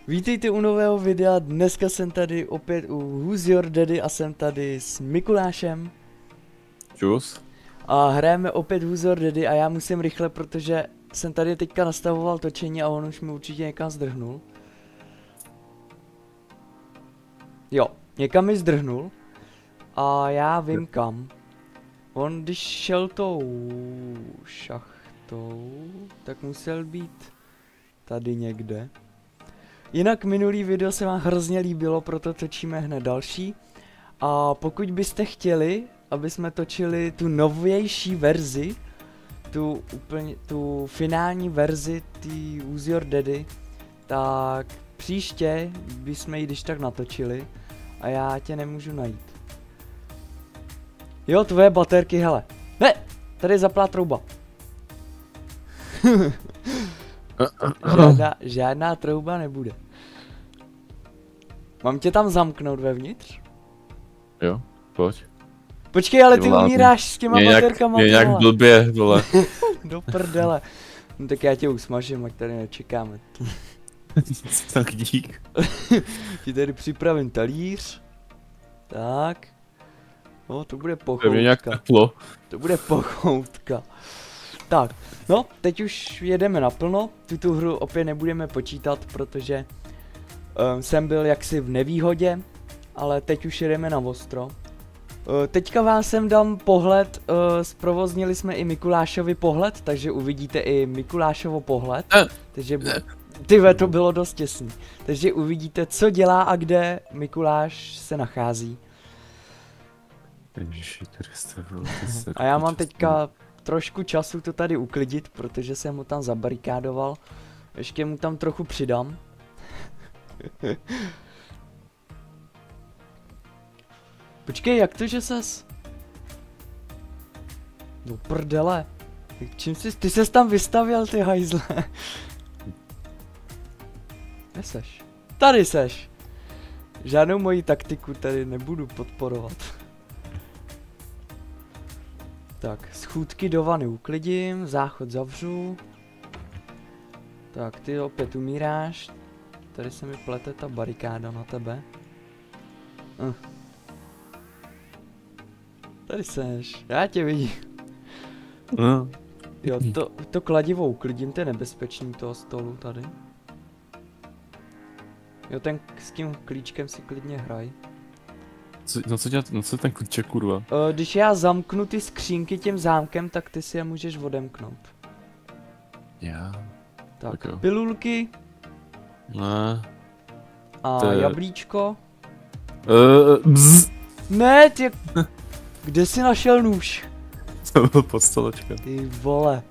Vítejte u nového videa, dneska jsem tady opět u Who's Your Daddy a jsem tady s Mikulášem. Čus. A hrajeme opět Who's Your Daddy a já musím rychle, protože jsem tady teďka nastavoval točení a on už mi určitě někam zdrhnul. Jo, někam mi zdrhnul a já vím kam. On když šel tou šachtou, tak musel být tady někde. Jinak minulý video se vám hrozně líbilo, proto točíme hned další. A pokud byste chtěli, aby jsme točili tu novější verzi, tu finální verzi tý Who's Your Daddy, tak příště bychom ji když tak natočili a já tě nemůžu najít. Jo, tvoje baterky, hele. Ne, tady je zaplá trouba. Žádná trouba nebude. Mám tě tam zamknout vevnitř? Jo, pojď. Počkej, ale ty umíráš s těma baterkama. Je nějak blbě, vole. Do prdele. No tak já tě usmažím, ať tady nečekáme. Tak dík. Ti tady připravím talíř. Tak. No, to bude To pochoutka. mě nějak teplo. To bude pochoutka. Tak, no, teď už jedeme naplno. Tuto hru opět nebudeme počítat, protože jsem byl jaksi v nevýhodě, ale teď už jedeme na ostro. Teďka vám sem dám pohled, zprovoznili jsme i Mikulášovi pohled, takže uvidíte i Mikulášovo pohled. Takže tyve, to bylo dost těsný. Takže uvidíte, co dělá a kde Mikuláš se nachází. Ježiši, A já mám teďka trošku času to tady uklidit, protože jsem ho tam zabarikádoval. Ještě mu tam trochu přidám. Počkej, jak to, že ses? No prdele. Čím jsi, ty ses tam vystavěl, ty hajzle. Kde seš? Tady seš. Žádnou moji taktiku tady nebudu podporovat. Tak, schůdky do vany uklidím, záchod zavřu. Tak, ty opět umíráš. Tady se mi plete ta barikáda na tebe. Tady seš, já tě vidím. Jo, to kladivo uklidím, to je nebezpečný toho stolu tady. Jo, s tím klíčkem si klidně hraj. Co ten klíček, kurva? Když já zamknu ty skřínky tím zámkem, tak ty si je můžeš odemknout. Já. Tak pilulky. Ne. A jablíčko. Bzz. Ne, ty... Kde jsi našel nůž? To byl pod stolečkem. Ty vole.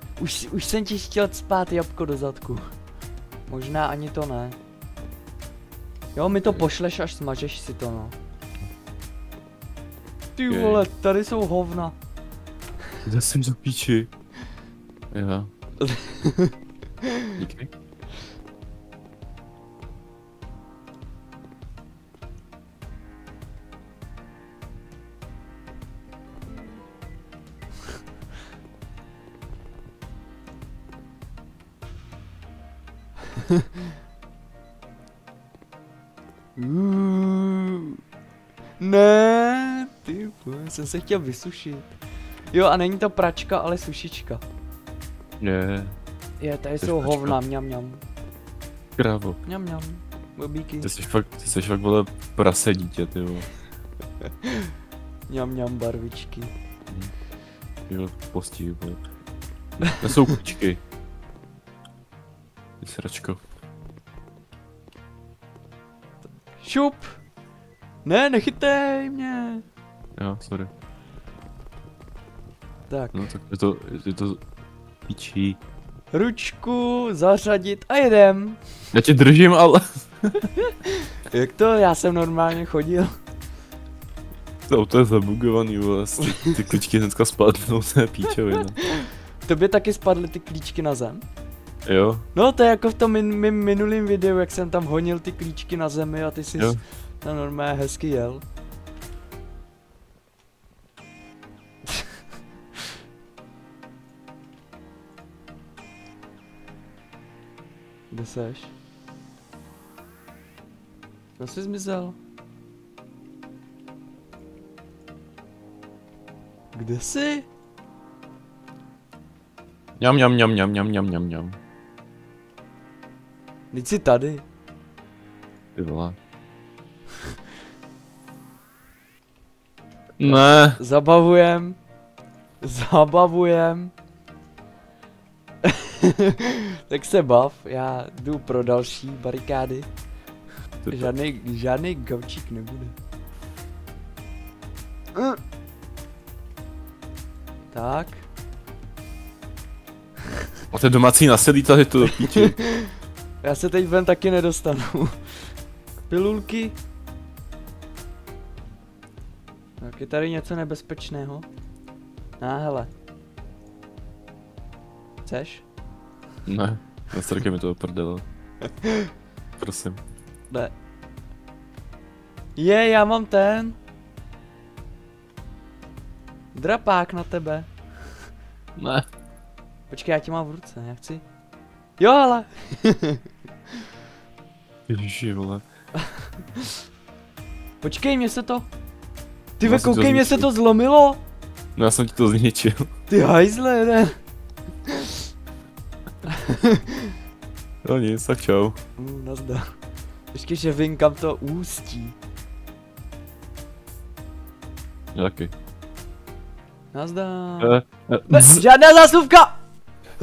Už jsem ti chtěl cpát jabko do zadku. Možná ani to ne. Jo, mi to pošleš, až smažeš si to, no. Ty vole, tady jsou hovna. Kde jsem za píči? Jo. Díky. Ne, ty vole, jsem se chtěl vysušit. Jo, a není to pračka, ale sušička. Ne. Je, tady jsou hovna, mňam mňam. Krávo. Mňam mňam, bobíky. Ty jsi fakt vole prase dítě, ty vole. Mňam mňam barvičky. Jo, postí, vole. Nesou kučky. Ty sračko. Šup! Ne, nechytej mě! Jo, sorry. Tak. No tak je to píčí. Ručku zařadit a jedem. Já tě držím, ale... Jak to? Já jsem normálně chodil. To auto je zabugovaný, vole. Ty klíčky hnedka spadnou, to je píčovina. Tobě taky spadly ty klíčky na zem? Jo. No to je jako v tom mým minulým videu, jak jsem tam honil ty klíčky na zemi a ty jsi tam normálně hezky jel. Kde seš? Kam jsi zmizel? Kde jsi? Mňam, mňam, mňam, mňam, mňam, mňam, mňam, mňam. Vždyť jsi tady. Ty vole. Ne. Zabavujem. Zabavujem. Tak se bav, já jdu pro další barikády. Žádný gaučík nebude. Tak. A ten domácí nasedí tady to do píči. Já se teď ven taky nedostanu. Pilulky. Tak je tady něco nebezpečného. Hele. Chceš? Ne, nastrkej mi to oprdelo. Prosím. Ne. Já mám ten. Drapák na tebe. Ne. Počkej, já tě mám v ruce, já chci. Jo, ale. Ježiši, vole. Počkej, mě se to. Ty ve, koukej, mě se to zlomilo. No já jsem ti to zničil. Ty hajzle, jeden. No nic, tak čau. Nazdar. Ještě, že vím, kam to ústí. Já taky. Nazdar. Ne, žádná zásuvka!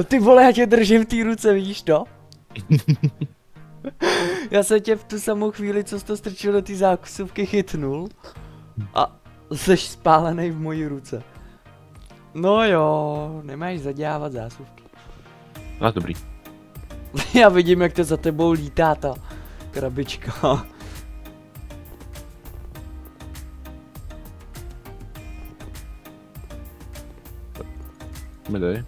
Ty vole, já tě držím v té ruce, vidíš to? Já jsem tě v tu samou chvíli, co jsi to strčil do té zásuvky, chytnul. A jsi spálený v mojí ruce. No jo, nemáš zadělávat zásuvky. A dobrý. Já vidím, jak to za tebou lítá ta krabička. Mi dej.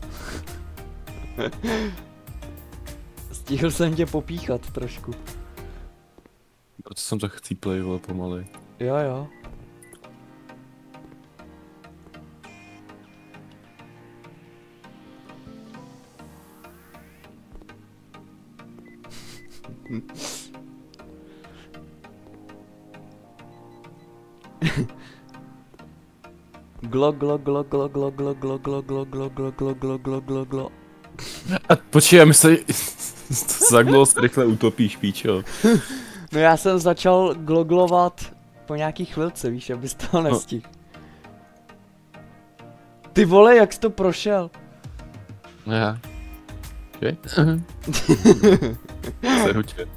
Stihl jsem tě popíchat trošku. Proto jsem tak chcíplej, vole, pomalej. Jo, jo. Glo glo glo glo glo glo glo glo glo glo glo glo glo glo glo glo. A počkej, my se za glo se rychle utopíš, píčo. No já jsem začal gloglovat po nějaký chvilce, víš, abys toho nestihl. Ty vole, jak jsi to prošel? Já. Okay. Se ručě.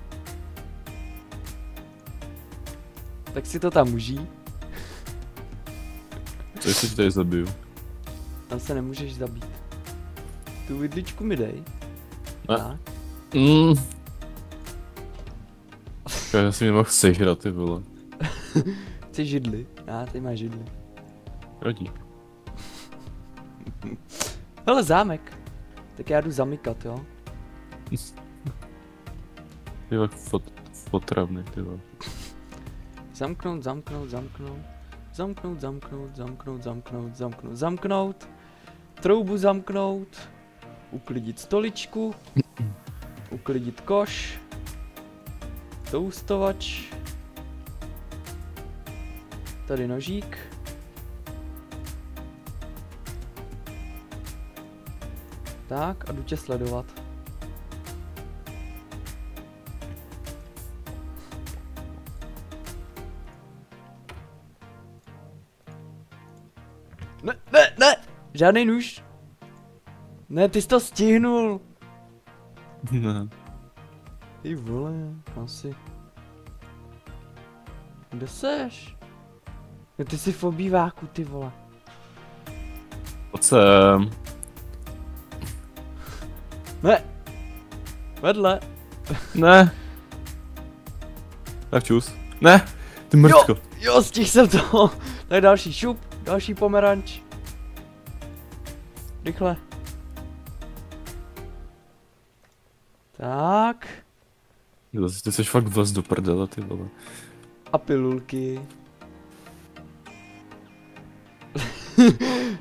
Tak si to tam užij. Co jestli ti tady zabiju? Tam se nemůžeš zabít. Tu vidličku mi dej. Ne. Tak. Já si mě mohl sežrat, ty vole. Chci židli. Ty máš židli. Rodí. Hele, zámek. Tak já jdu zamykat, jo? Ty vole, potravný, ty vole. Zamknout, zamknout, zamknout. Zamknout, zamknout, zamknout, zamknout, zamknout, zamknout. Troubu zamknout. Uklidit stoličku. Uklidit koš. Toustovač. Tady nožík. Tak a jdu tě sledovat. Ne, ne, ne! Žádný nůž. Ne, ty jsi to stihnul. Ne. Ty vole, asi. Kde seš? No, ty jsi v obýváku, ty vole. Pojď sem. Ne! Vedle. Ne. Tak čus. Ne! Ty mrčko. Jo, stihl jsem to. Tak další šup, další pomeranč. Rychle. Tak. Ty jsi fakt vlez do prdele, ty vole. A pilulky.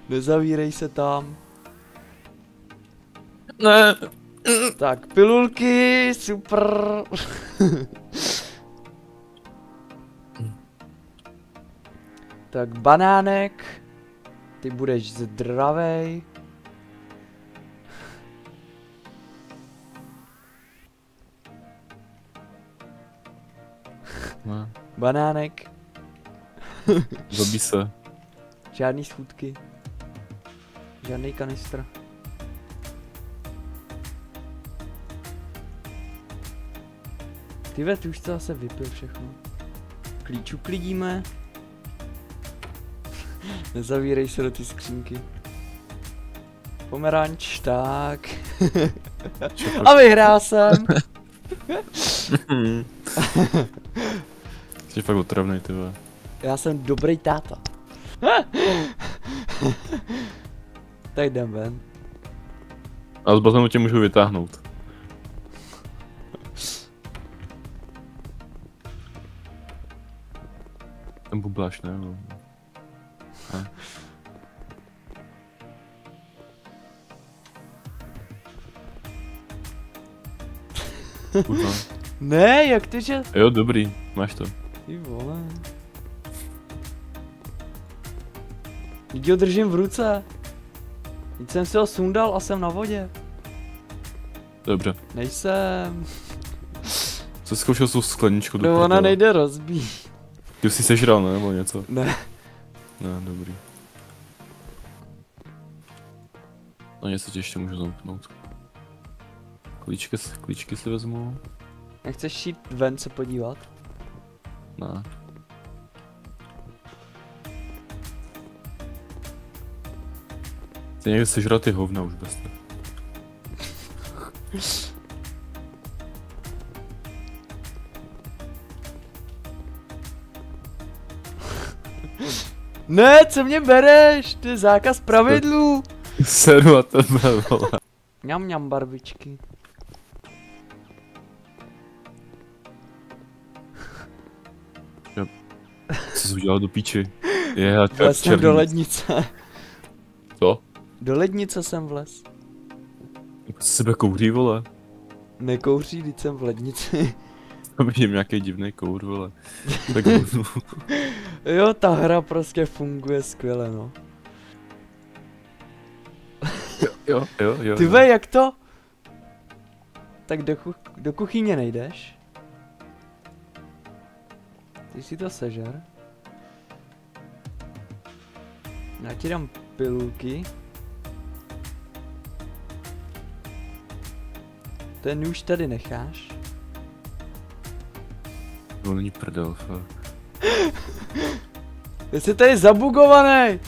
Nezavírej se tam. Ne. Tak, pilulky, super. Tak banánek. Ty budeš zdravej. No. Banánek. Zabij se. Žádný schůdky. Žádný kanistr. Ty už to zase vypil všechno. Klíč uklidíme. Nezavírej se do ty skřínky. Pomeranč, tak. A vyhrál jsem. Jsi fakt otravnej, ty vole. Já jsem dobrý táta. Tak jdem ven. A z bazénu tě můžu vytáhnout. Ten bubláš, ne? Ne. Kurva. Ne, jak ty že? Jo, dobrý, máš to. Ty vole. Teď ho držím v ruce. Teď jsem si ho sundal a jsem na vodě. Dobře. Nejsem. Co jsi zkoušel s tou skleničkou do No ona prdele? nejde rozbít. Ty jsi sežral, ne? Nebo něco? Ne. Ne, dobrý. No něco ti ještě můžu zamknout. Klíčky si vezmu. Nechceš jít ven se podívat? Ne. Ty někde sežral ty hovna už bez toho. Ne, co mě bereš? To je zákaz pravidlů. Seru a tebe, vole. Mňam barvičky. Co jsi udělal do píči? Je, Vlez jsem do lednice. Co? Do lednice jsem vlez. Jako sebe kouří, vole. Nekouří, teď jsem v lednici. Vidím nějaký divný kour, vole. Tak Jo, ta hra prostě funguje skvěle, no. jo. Ty ve, jak to? Tak do kuchyně nejdeš? Ty si to sežer. Já ti dám pilulky. Ten nůž tady necháš. To není prdel, fakt. Ty jsi tady zabugovaný.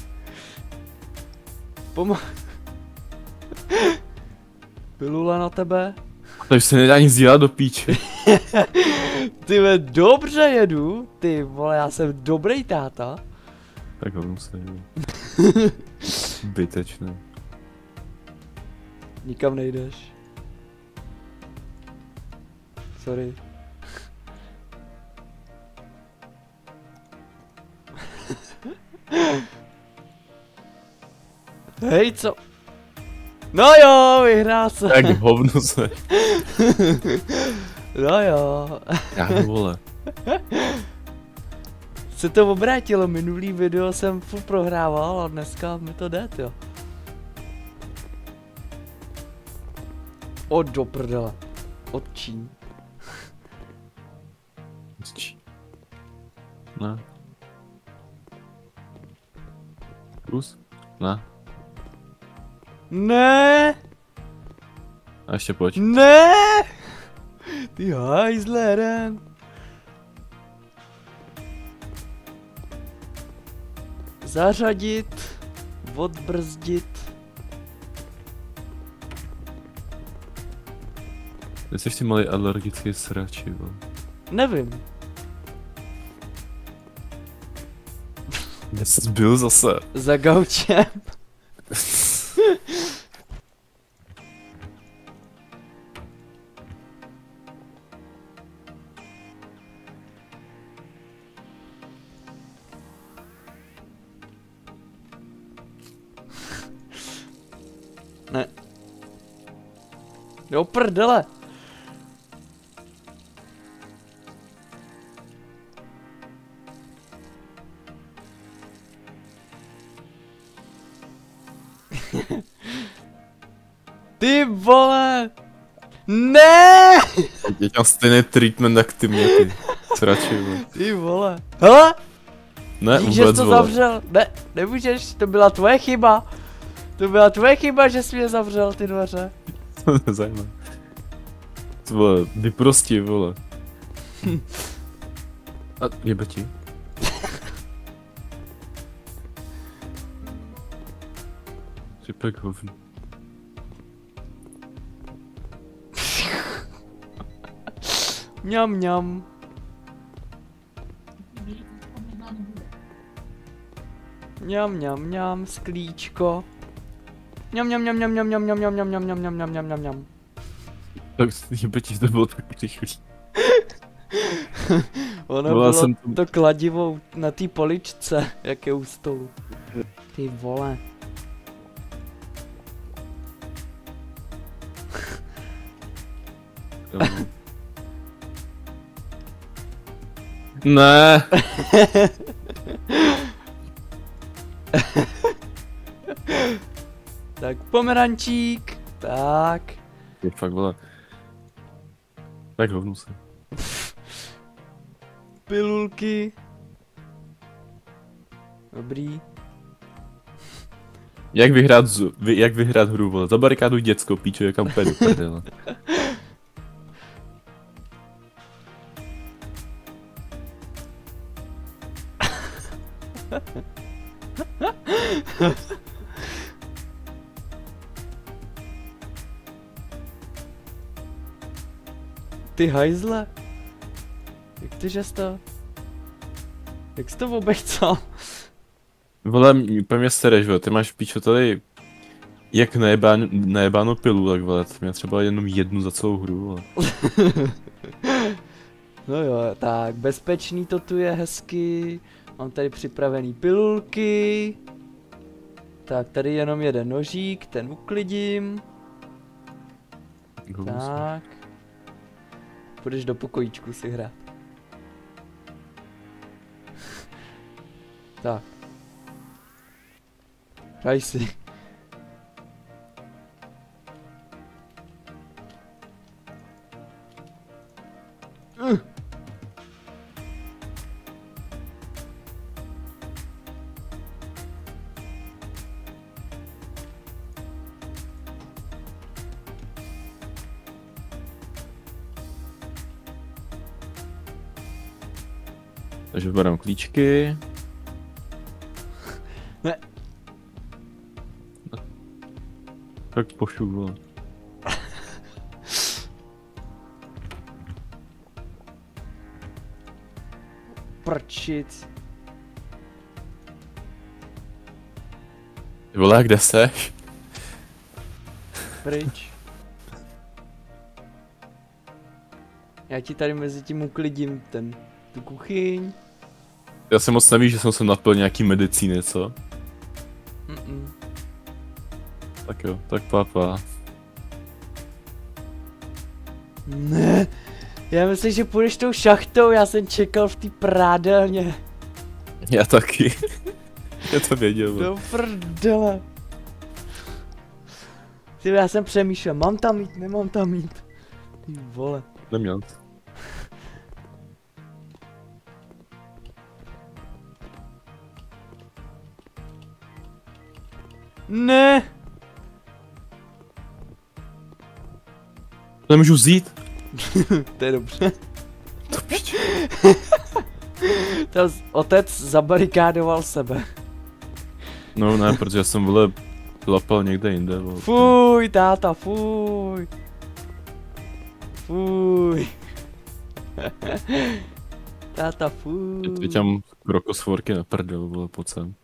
Pilule na tebe. Takže se nedá nic dělat do píči. Ty ve, dobře jedu. Ty vole, já jsem dobrý táta. Tak hovnu se jdu. Bytečné. Nikam nejdeš. Sorry. Hej, co? No jo, vyhrál jsem. Tak hovno se. No jo. Já vole. Se to obrátilo, minulý video jsem furt prohrával a dneska mi to jde, jo. Do prdele. Odčíň. Ne. Plus? Ne. Ne. A ještě pojď. Ne. Ty hajzleren. Zařadit. Odbrzdit. Ty jsi ty malý alergický srači, vole. Nevím. Kde jsi byl zase? Za gaučem. Ne. Do prdele. Ty vole! Ne! Já mám stejný treatment jak ty mě, ty. Srači, vole. Ty vole. Hele! Ne, Dík, že jsi vůbec, to vole. zavřel. Ne, nemůžeš, to byla tvoje chyba. To byla tvoje chyba, že jsi mě zavřel ty dveře. To nezajímá. Vole, vyprosti, vole. A jebe ti? Řepek hovno. Mňam, mňam. Mňam, mňam, mňam, sklíčko. Mňam, mňam, mňam, mňam, mňam, mňam, mňam, mňam, mňam, mňam, mňam, mňam, mňam, mňam, mňam. Tak jebe ti, to bylo tak rychlý. Ono Volal bylo jsem to kladivo na té poličce, jak je u stolu. Ty vole. Ne. Tak pomerančík. Tak. Je fakt, vole. Tak hovnu se. Pilulky. Dobrý. Jak vyhrát hru, vole? Zabarikáduj děcko, píčo, kam půjde do prdele. Ty hajzle. Jak ty, že jsi to... Jak jsi to obejcal? Vole, po mě sereš, vole, ty máš píčo tady... Jak najebáno pilu, tak vole, to mě třeba jenom jednu za celou hru, vole. No jo, tak bezpečný to tu je hezky. Mám tady připravený pilulky. Tak tady jenom jeden nožík, ten uklidím. Tak. Půjdeš do pokojíčku si hrát. Tak. Hraj si. Takže vyberám klíčky. Ne. Tak pošlu, vole. Prčit. Ty vole, kde seš? Pryč. Já ti tady mezi tím uklidím tu kuchyň. Já se moc nevíš, že jsem se napil nějaký medicíny, co? Tak jo, tak pápa. Ne. Já myslím, že půjdeš tou šachtou, já jsem čekal v té prádelně. Já taky. Já to věděl. Do prdele. Ty, já jsem přemýšlel, mám tam jít, nemám tam jít. Ty vole. Neměl. Ne. To nemůžu vzít? To je dobře. Tam otec zabarikádoval sebe. No ne, protože jsem, vole, lapal někde jinde, vole. Fuj, táta, fuj. Fuj. Táta, fuj. Teď mám krokosvorky na prdel, vole, pojď sem.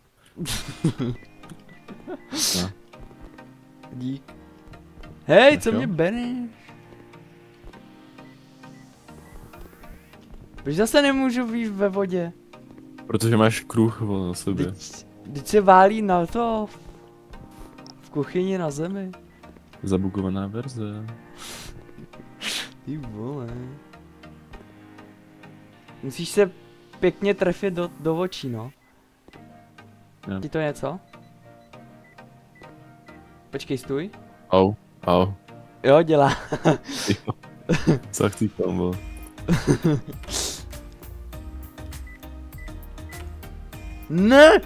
No. Dík. Hej, Tak co jo. mě bereš? Proč zase nemůžu být ve vodě? Protože máš kruh, vole, na sobě. Teď se válí na to. V kuchyni na zemi. Zabugovaná verze. Ty vole. Musíš se pěkně trefit do očí, no. Jo. Ti to něco? Počkej, stůj. Au, au. Jo, dělá. Jo. Co chcípám, vole. Ne!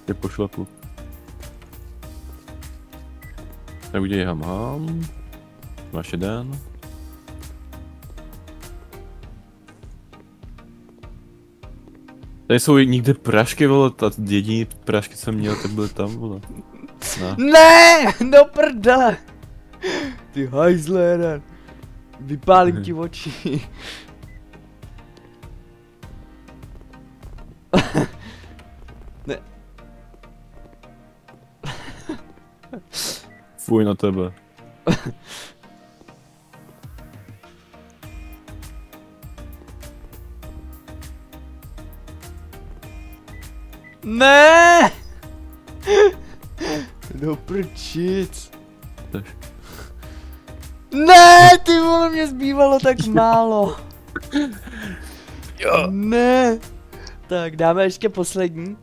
Je pošlapu. Tak udělej ham. Máš jeden. Tady jsou nikde prášky, vole, ta jediný prášky, co jsem měl, tak byly tam, vole. Ne, do prdele. Ty hajzle jeden. Vypálím ti oči. Ne. Fuj na tebe. Ne! Do prčic. Ne, ty vole, mě zbývalo tak málo. Jo. Ne. Tak dáme ještě poslední.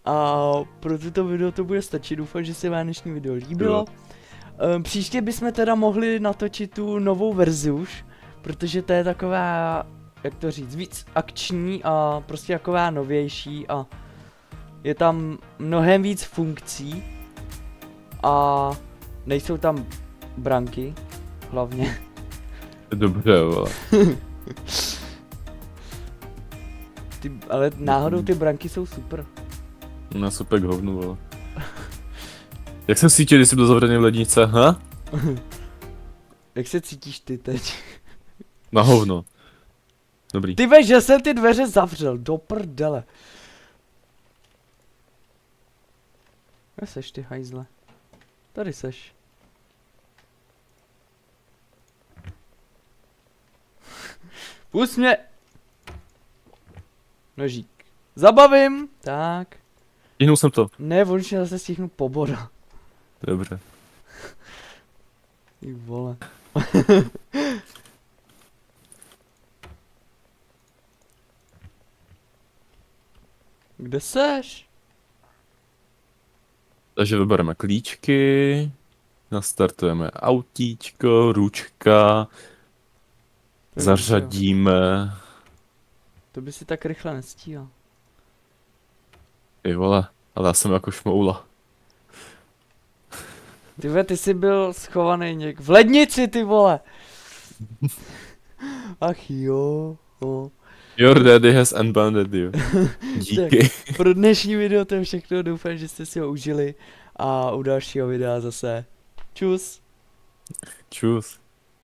A pro toto video to bude stačit. Doufám, že se vám dnešní video líbilo. Příště bychom teda mohli natočit tu novou verzi už. Protože to je taková, jak to říct, víc akční a prostě taková novější a je tam mnohem víc funkcí a nejsou tam branky, hlavně. Dobře, vole. Ale náhodou ty branky jsou super. Na super hovnu, vole. Jak se cítil, když jsi byl zavřený v lednice, ha? Jak se cítíš ty teď? Na hovno. Dobrý. Ty veš, že jsem ty dveře zavřel, do prdele. Kde seš ty hajzle? Tady seš. Pust mě! Nožík. Zabavím! Tak. Stihnul jsem to. Ne, vončně zase stihnu poboda. Dobře. Ty vole. Kde seš? Takže vybereme klíčky. Nastartujeme autíčko, ručka. Zařadíme. To by si tak rychle nestíhal. Ty vole, ale já jsem jako šmoula. Ty jsi byl schovaný někde v lednici, ty vole. Ach jo. Your daddy has unbounded you. Díky. Tak, pro dnešní video to je všechno, doufám, že jste si ho užili a u dalšího videa zase. Čus. Čus.